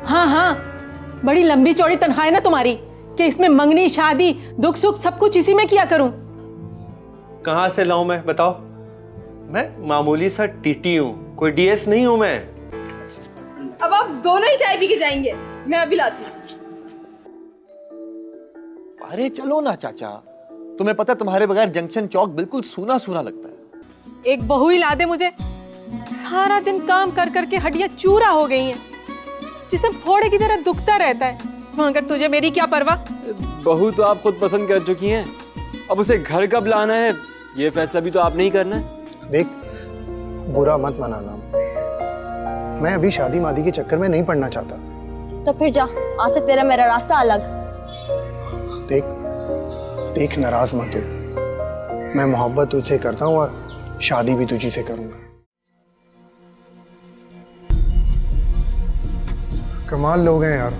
हाँ हाँ, बड़ी लंबी चौड़ी तनख्वाह है ना तुम्हारी कि इसमें मंगनी, शादी, दुख सुख सब कुछ इसी में किया करूं। कहाँ से लाऊं मैं, बताओ? मैं मामूली सा टीटी हूँ, कोई डीएस नहीं हूँ मैं। अब आप दोनों ही चाय पी के जाएंगे, मैं अभी लाती हूँ। अरे चलो ना चाचा, तुम्हें पता तुम्हारे बगैर जंक्शन चौक बिल्कुल सूना सूना लगता है। एक बहू ही ला दे मुझे, सारा दिन काम कर करके हड्डियां चूरा हो गई हैं, जिसम फोड़े की तरह दुखता रहता है, मगर तुझे मेरी क्या परवाह। बहू तो आप खुद पसंद कर चुकी हैं, अब उसे घर कब लाना है ये फैसला भी तो आप नहीं करना है। देख, बुरा मत मनाना, मैं अभी शादी मादी के चक्कर में नहीं पड़ना चाहता। तो फिर जा, आज से तेरा मेरा रास्ता अलग। देख नाराज मत हो, मैं मोहब्बत तुझसे करता हूँ और शादी भी तुझी से करूंगा। कमाल लोग हैं यार,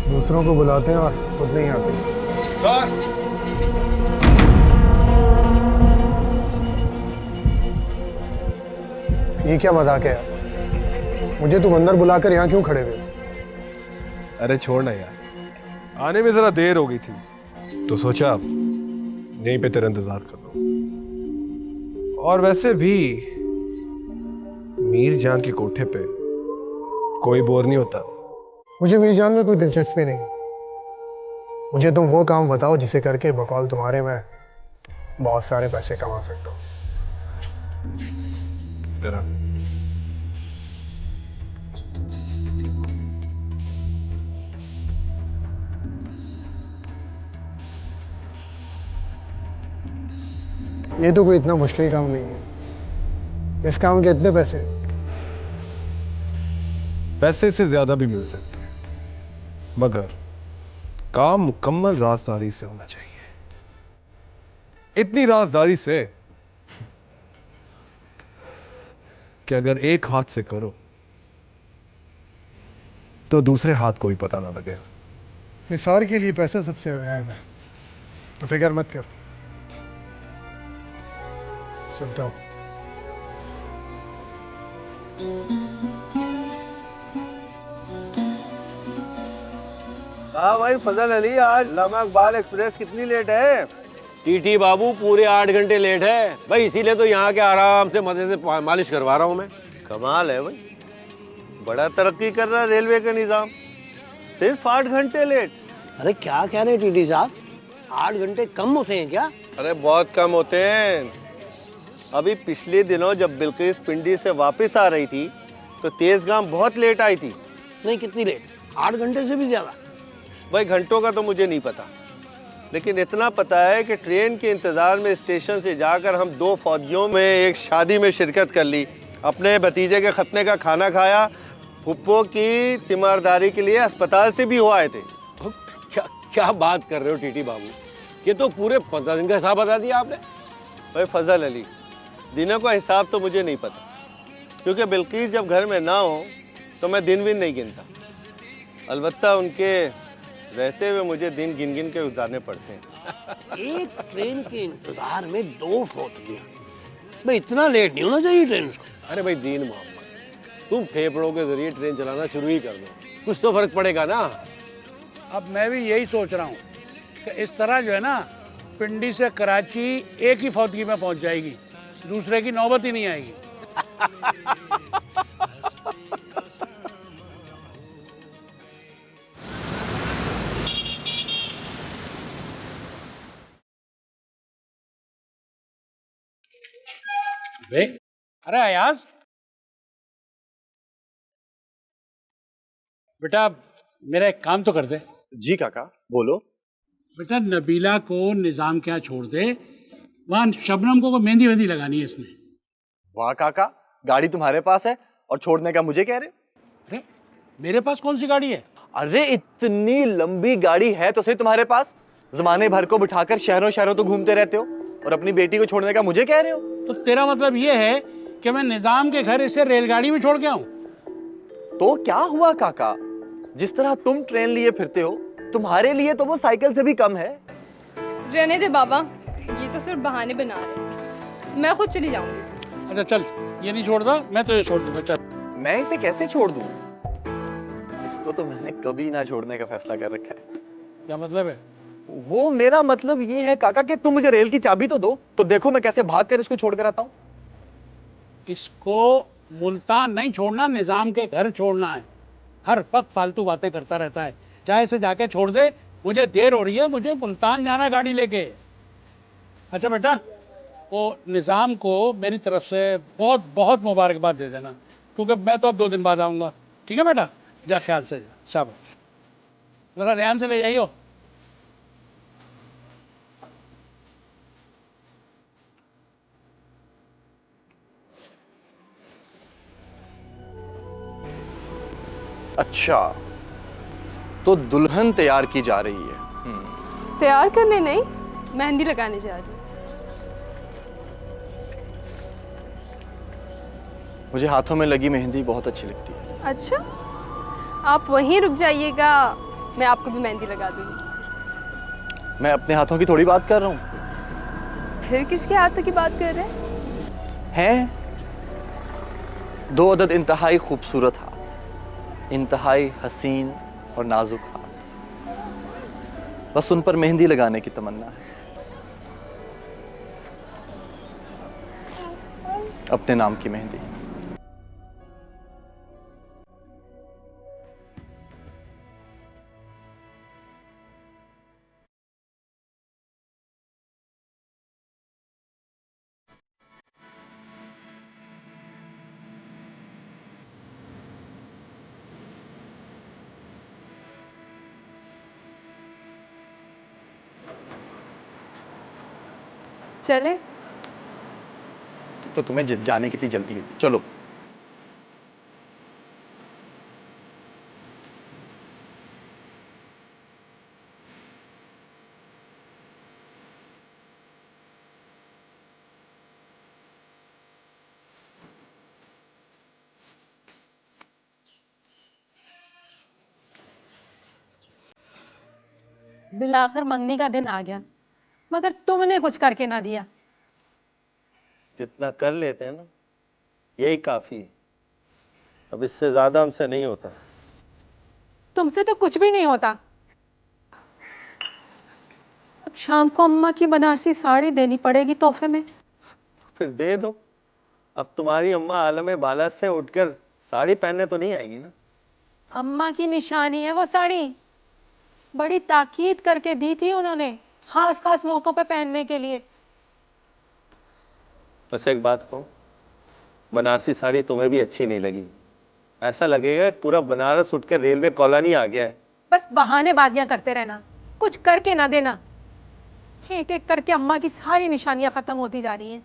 दूसरों को बुलाते हैं और खुद नहीं आते। सर, ये क्या मजाक है यार, मुझे तुम अंदर बुलाकर यहाँ क्यों खड़े हुए? अरे छोड़ना यार, आने में जरा देर हो गई थी तो सोचा यहीं पे तेरा इंतजार कर लूं। और वैसे भी मीर जान के कोठे पे कोई बोर नहीं होता। मुझे मीरजान में कोई दिलचस्पी नहीं, मुझे तुम वो काम बताओ जिसे करके बकौल तुम्हारे मैं बहुत सारे पैसे कमा सकता हूँ। तेरा ये तो कोई इतना मुश्किल काम नहीं है, इस काम के इतने पैसे से ज्यादा भी मिल सकते हैं, मगर काम मुकम्मल राजदारी से होना चाहिए। इतनी राजदारी से कि अगर एक हाथ से करो तो दूसरे हाथ को भी पता ना लगे। हिसार के लिए पैसा सबसे अहम है, तो फिक्र मत कर, चलता हूँ। हाँ भाई फजल अली, आज लामा इकबाल एक्सप्रेस कितनी लेट है? टीटी बाबू पूरे 8 घंटे लेट है भाई, इसीलिए तो यहाँ के आराम से मजे से मालिश करवा रहा हूँ मैं। कमाल है भाई, बड़ा तरक्की कर रहा है रेलवे का निज़ाम, सिर्फ 8 घंटे लेट। अरे क्या कह रहे टीटी साहब, 8 घंटे कम होते हैं क्या? अरे बहुत कम होते हैं। अभी पिछले दिनों जब बिल्किस पिंडी से वापस आ रही थी तो तेजगाम बहुत लेट आई थी। नहीं, कितनी लेट? 8 घंटे से भी ज्यादा? भाई घंटों का तो मुझे नहीं पता, लेकिन इतना पता है कि ट्रेन के इंतज़ार में स्टेशन से जाकर हम 2 फौजियों में एक शादी में शिरकत कर ली, अपने भतीजे के खतने का खाना खाया, फुप्पो की तीमारदारी के लिए अस्पताल से भी हो आए थे। क्या क्या बात कर रहे हो टीटी बाबू, ये तो पूरे 15 दिन का हिसाब बता दिया आपने। भाई फजल अली, दिनों का हिसाब तो मुझे नहीं पता, क्योंकि बिल्किस जब घर में ना हो तो मैं दिन भी नहीं गिनता। अलबत्ता उनके रहते हुए मुझे दिन गिन गिन के गुजारने पड़ते हैं। एक ट्रेन के इंतजार में 2 फौजियां, भाई इतना लेट नहीं होना चाहिए ट्रेन को। अरे भाई दीन मोहम्मद, तुम फेफड़ों के जरिए ट्रेन चलाना शुरू ही कर दो, कुछ तो फर्क पड़ेगा ना। अब मैं भी यही सोच रहा हूँ कि इस तरह जो है ना, पिंडी से कराची एक ही फौतगी में पहुंच जाएगी, दूसरे की नौबत ही नहीं आएगी। अरे अयाज बेटा, मेरा एक काम तो कर दे। जी काका, बोलो। बेटा नबीला को निजाम क्या छोड़ दे, वहां शबनम को मेहंदी वेंदी लगानी है इसने। वाह काका, गाड़ी तुम्हारे पास है और छोड़ने का मुझे कह रहे? अरे मेरे पास कौन सी गाड़ी है? अरे इतनी लंबी गाड़ी है तो सही तुम्हारे पास, जमाने भर को बिठाकर शहरों शहरों तो घूमते रहते हो और अपनी बेटी को छोड़ने का मुझे कह रहे हो? तो तेरा मतलब ये है कि मैं निजाम के घर इसे रेलगाड़ी में छोड़ के आऊं? तो क्या हुआ काका, जिस तरह तुम ट्रेन लिए फिरते हो, तुम्हारे लिए तो वो साइकिल से भी कम है। रहने दे बाबा, ये तो सिर्फ बहाने बना रहे, मैं खुद चली जाऊंगी। अच्छा चल, ये नहीं छोड़ता, मैं तो ये छोड़ दूंगा। चल। मैं इसे कैसे छोड़ दूं? उसको तो मैंने कभी ना छोड़ने का फैसला कर रखा है। क्या मतलब है? वो मेरा मतलब ये है काका कि तुम मुझे रेल की चाबी तो दो, तो देखो मैं कैसे भाग कर इसको छोड़ कर आता हूँ। इसको मुल्तान नहीं छोड़ना, निजाम के घर छोड़ना है। हर वक्त फालतू बातें करता रहता है। चाहे इसे जाके छोड़ दे, मुझे देर हो रही है, मुझे मुल्तान जाना है गाड़ी लेके। अच्छा बेटा, वो निज़ाम को मेरी तरफ से बहुत बहुत मुबारकबाद दे देना, क्योंकि मैं तो अब 2 दिन बाद आऊँगा। ठीक है बेटा, जा ख्याल से जा। शाबाश, ज़रा ध्यान से ले जाइयो। अच्छा, तो दुल्हन तैयार की जा रही है। तैयार करने नहीं, मेहंदी लगाने जा रही हूँ। मुझे हाथों में लगी मेहंदी बहुत अच्छी लगती है। अच्छा, आप वहीं रुक जाइएगा, मैं आपको भी मेहंदी लगा दूंगी। मैं अपने हाथों की थोड़ी बात कर रहा हूँ। फिर किसके हाथों की बात कर रहे हैं? 2 अदद इंतहाई खूबसूरत हाथ, इंतहाई हसीन और नाजुक हाथ, बस उन पर मेहंदी लगाने की तमन्ना है। अपने नाम की मेहंदी। चले? तो तुम्हें जाने की इतनी जल्दी है, चलो। बिल आखिर मंगनी का दिन आ गया, मगर तुमने कुछ करके ना दिया। जितना कर लेते हैं ना, यही काफी है। अब इससे ज्यादा हमसे नहीं होता। तुमसे तो कुछ भी नहीं होता। अब शाम को अम्मा की बनारसी साड़ी देनी पड़ेगी तोहफे में। फिर दे दो। अब तुम्हारी अम्मा आलम बाला से उठकर साड़ी पहनने तो नहीं आएगी ना। अम्मा की निशानी है वो साड़ी, बड़ी ताकीद करके दी थी उन्होंने, खास खास मौकों पे पहनने के लिए। बस एक बात कहूं, बनारसी साड़ी तुम्हें भी अच्छी नहीं लगी। ऐसा लगेगा पूरा बनारस उठकर रेलवे कॉलोनी आ गया है। बस बहानेबाजियां करते रहना, कुछ करके ना देना। एक एक करके अम्मा की सारी निशानियां खत्म होती जा रही हैं।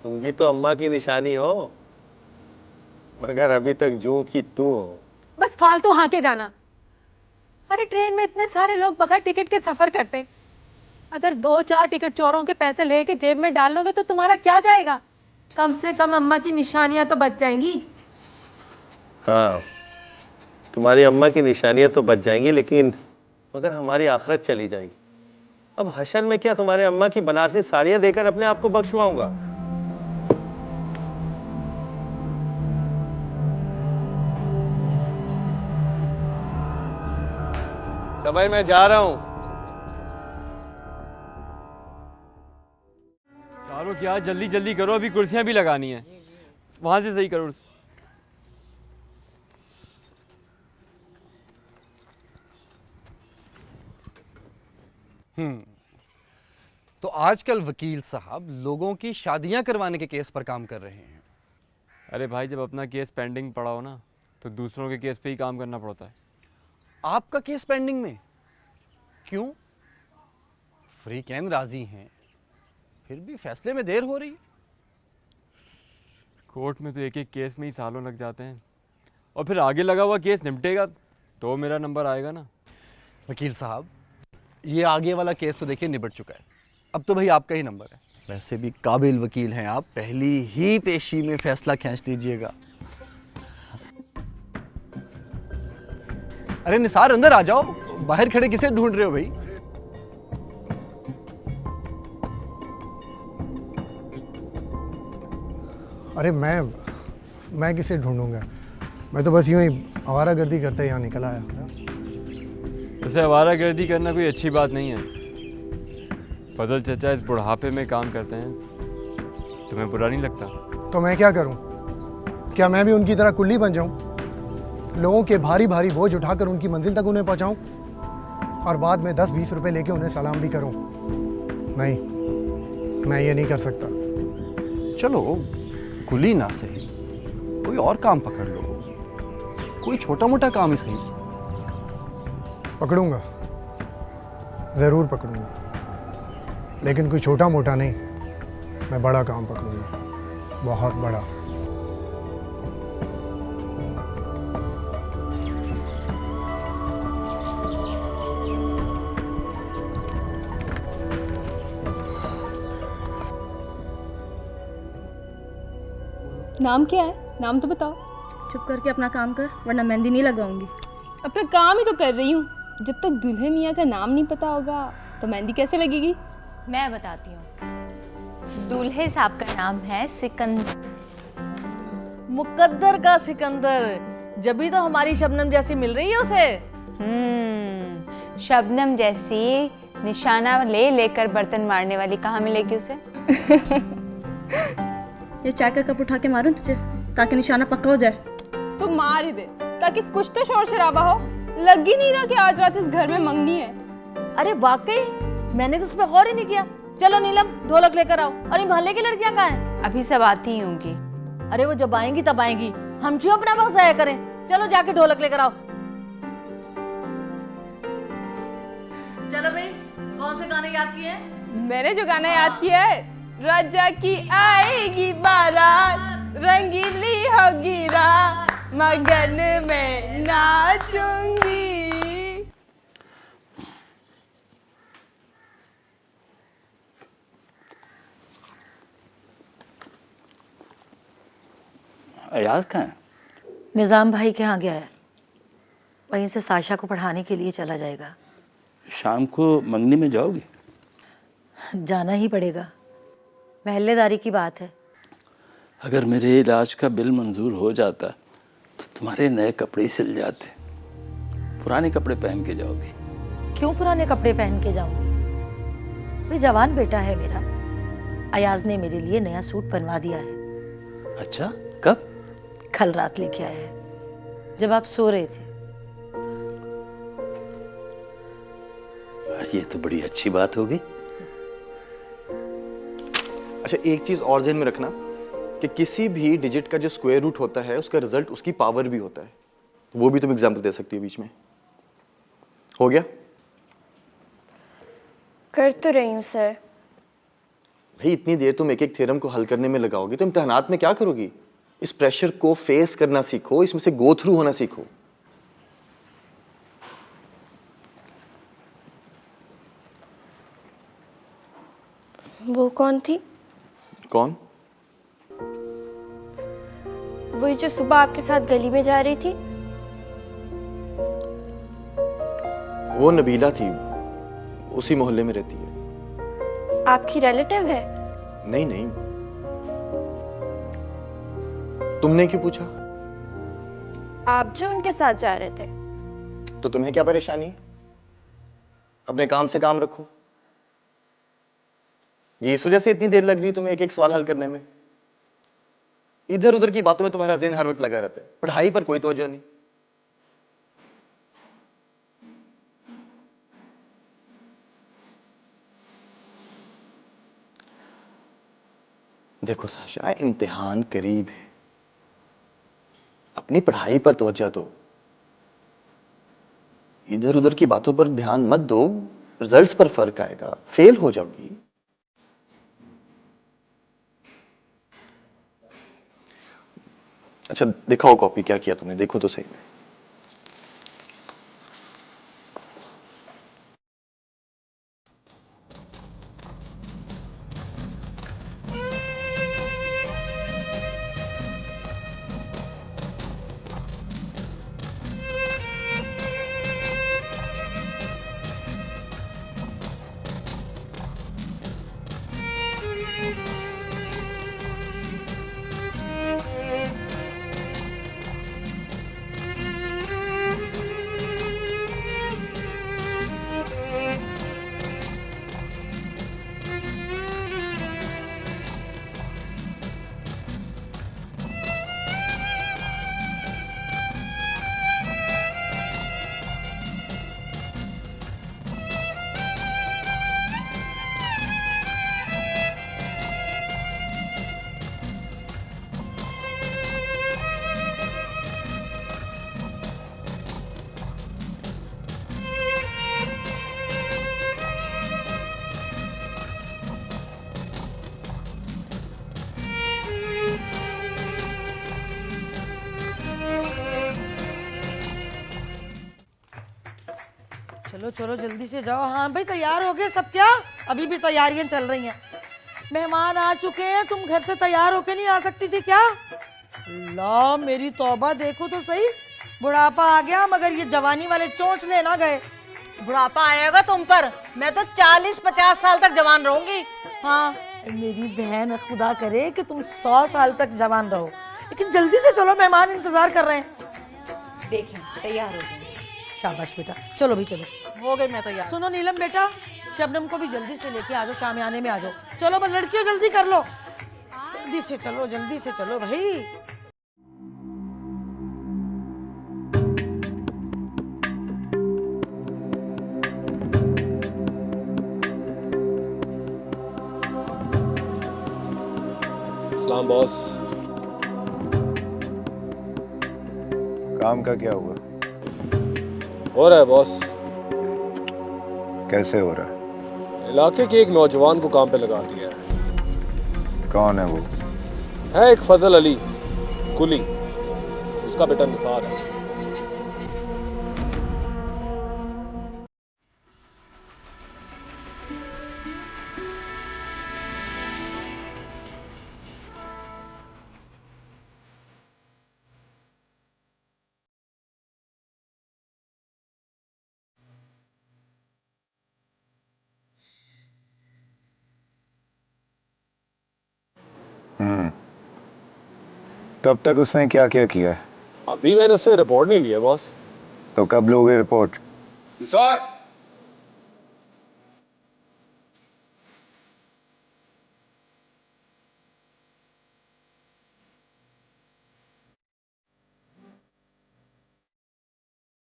तुम भी तो अम्मा की निशानी हो, मगर अभी तक जू की तू हो। बस फालतू हाके जाना। अरे ट्रेन में इतने सारे लोग बगैर टिकट के सफर करते, अगर 2-4 टिकट चोरों के पैसे लेके जेब में डाल लोगे तो तुम्हारा क्या जाएगा? कम से कम अम्मा की निशानियां तो बच जाएंगी। हाँ, तुम्हारी अम्मा की निशानियां तो बच जाएंगी, लेकिन मगर हमारी आखिरत चली जाएगी। अब हशर में क्या तुम्हारे अम्मा की बनारसी साड़ियां देकर अपने आप को बख्शवाऊंगा? अच्छा भाई, मैं जा रहा हूं। चारों क्या, जल्दी जल्दी करो, अभी कुर्सियां भी लगानी है। वहां से सही करो। तो आजकल वकील साहब लोगों की शादियां करवाने के केस पर काम कर रहे हैं। अरे भाई, जब अपना केस पेंडिंग पड़ा हो ना, तो दूसरों के केस पे ही काम करना पड़ता है। आपका केस पेंडिंग में क्यों? फ्री कैन राजी हैं, फिर भी फैसले में देर हो रही है। कोर्ट में तो एक एक केस में ही सालों लग जाते हैं, और फिर आगे लगा हुआ केस निपटेगा तो मेरा नंबर आएगा ना। वकील साहब, ये आगे वाला केस तो देखिए निपट चुका है, अब तो भाई आपका ही नंबर है। वैसे भी काबिल वकील हैं आप, पहली ही पेशी में फैसला खींच लीजिएगा। अरे निसार, अंदर आ जाओ, बाहर खड़े किसे ढूंढ रहे हो भाई? अरे मैं किसे ढूंढूंगा, मैं तो बस यूं ही आवारागर्दी करते यहाँ निकल आया। वैसे आवारागर्दी करना कोई अच्छी बात नहीं है। फजल चचा इस बुढ़ापे में काम करते हैं, तुम्हें बुरा नहीं लगता? तो मैं क्या करूं? क्या मैं भी उनकी तरह कुल्ली बन जाऊं? लोगों के भारी भारी बोझ उठाकर उनकी मंजिल तक उन्हें पहुंचाऊं और बाद में 10-20 रुपए लेके उन्हें सलाम भी करूं? नहीं, मैं ये नहीं कर सकता। चलो कुली ना सही, कोई और काम पकड़ लो, कोई छोटा मोटा काम ही सही। पकड़ूंगा, ज़रूर पकड़ूंगा, लेकिन कोई छोटा मोटा नहीं, मैं बड़ा काम पकड़ूंगा, बहुत बड़ा। नाम क्या है? नाम तो बताओ। चुप करके अपना काम कर, वरना मेहंदी नहीं लगाऊंगी। अपना काम ही तो कर रही हूँ। जब तक दूल्हे मियाँ का नाम नहीं पता होगा तो मेहंदी कैसे लगेगी? मैं बताती हूँ। दूल्हे साहब का नाम है सिकंदर। मुकद्दर का सिकंदर, जभी तो हमारी शबनम जैसी मिल रही है उसे। शबनम जैसी निशाना ले लेकर बर्तन मारने वाली कहाँ मिलेगी उसे? ये चाय का कप उठा के मारूं तुझे, ताकि निशाना पक्का हो जाए। तो मार ही दे, ताकि कुछ तो शोर शराबा हो। लग ही नहीं रहा कि आज रात इस घर में मंगनी है। अरे वाकई, मैंने तो उस पर गौर ही नहीं किया। चलो नीलम, ढोलक लेकर आओ। और इन मोहल्ले की लड़कियां कहाँ हैं? अभी सब आती ही होंगी। अरे वो जब आएंगी तब आएंगी, हम क्यों अपना वक्त जाया करें? चलो जाके ढोलक लेकर आओ। चलो भाई, कौन से गाने याद किए? मैंने जो गाना याद किया है, राजा की आएगी बारात, रंगीली होगी रात, मगन में नाचूंगी। अयाज कहाँ है? निज़ाम भाई के यहाँ गया है, वहीं से साशा को पढ़ाने के लिए चला जाएगा। शाम को मंगनी में जाओगी? जाना ही पड़ेगा, महल्लेदारी की बात है। अगर मेरे इलाज का बिल मंजूर हो जाता तो तुम्हारे नए कपड़े ही सिल जाते। पुराने कपड़े पहन के जाओगी? क्यों पुराने कपड़े पहन के जाऊंगी? भाई जवान बेटा है मेरा, अयाज ने मेरे लिए नया सूट बनवा दिया है। अच्छा, कब? कल रात लेके आया है, जब आप सो रहे थे। ये तो बड़ी अच्छी बात होगी। अच्छा, एक चीज और ध्यान में रखना कि किसी भी डिजिट का जो स्क्वायर रूट होता है उसका रिजल्ट उसकी पावर भी होता है। वो भी तुम एग्जाम्पल दे सकती हो बीच में। हो गया? कर तो रही हूँ सर। भाई इतनी देर तुम एक एक थ्योरम को हल करने में लगाओगी तो इम्तिहानात में क्या करोगी? इस प्रेशर को फेस करना सीखो, इसमें से गो थ्रू होना सीखो। वो कौन थी? कौन? वही जो सुबह आपके साथ गली में जा रही थी। वो नबीला थी, उसी मोहल्ले में रहती है। आपकी रिलेटिव है? नहीं नहीं, तुमने क्यों पूछा? आप जो उनके साथ जा रहे थे। तो तुम्हें क्या परेशानी है? अपने काम से काम रखो। ये इस वजह से इतनी देर लग रही है तुम्हें एक एक सवाल हल करने में? इधर उधर की बातों में तुम्हारा ज़हन हर वक्त लगा रहता है, पढ़ाई पर कोई तवज्जो नहीं। देखो साशा, इम्तिहान करीब है, अपनी पढ़ाई पर तवज्जो दो। इधर उधर की बातों पर ध्यान मत दो, रिजल्ट्स पर फर्क आएगा, फेल हो जाओगी। अच्छा दिखाओ कॉपी, क्या किया तुमने, देखो तो सही में। चलो चलो जल्दी से जाओ। हाँ भाई तैयार हो गए सब क्या? अभी भी तैयारियां चल रही हैं। मेहमान आ चुके हैं, तुम घर से तैयार होके नहीं आ सकती थी क्या? अल्लाह मेरी तौबा, देखो तो सही, बुढ़ापा आ गया मगर ये जवानी वाले चोंच ले ना गए। बुढ़ापा आएगा तुम पर, मैं तो 40-50 साल तक जवान रहूंगी। हाँ मेरी बहन, खुदा करे कि तुम 100 साल तक जवान रहो, लेकिन जल्दी से चलो, मेहमान इंतजार कर रहे हैं। देखें तैयार हो गए। शाबाश बेटा, चलो भी चलो। हो गई मैं तैयार। सुनो नीलम बेटा, शबनम को भी जल्दी से लेके आ जाओ, शाम आने में आ जाओ। चलो बस लड़कियों जल्दी कर लो, जल्दी से चलो, जल्दी से चलो भाई। सलाम बॉस। काम का क्या हुआ? हो रहा है बॉस। कैसे हो रहा है? इलाके के एक नौजवान को काम पे लगा दिया है। कौन है वो? है एक फजल अली कुली, उसका बेटा निसार है। तब तक उसने क्या क्या किया है? अभी मैंने उससे रिपोर्ट नहीं लिया बॉस। तो कब लोगे रिपोर्ट? सर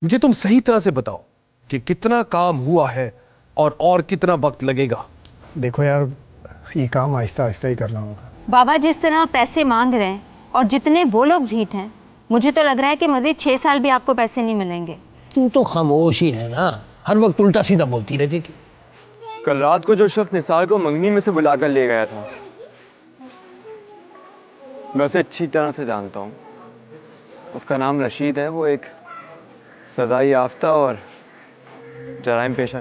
मुझे तुम सही तरह से बताओ कि कितना काम हुआ है और कितना वक्त लगेगा। देखो यार, ये काम आहिस्ता आहिस्ता ही करना होगा। बाबा जिस तरह पैसे मांग रहे हैं और जितने वो लोग ढीठ हैं, मुझे तो लग रहा है कि मज़ीद 6 साल भी आपको पैसे नहीं मिलेंगे। तू तो खामोश ही है ना, हर वक्त उल्टा सीधा बोलती रहती थी। कल रात को जो शख्स निसार को मंगनी में से बुलाकर ले गया था, मैं उसे अच्छी तरह से जानता हूँ। उसका नाम रशीद है। वो एक सजाई याफ्ता और जराइम पेशा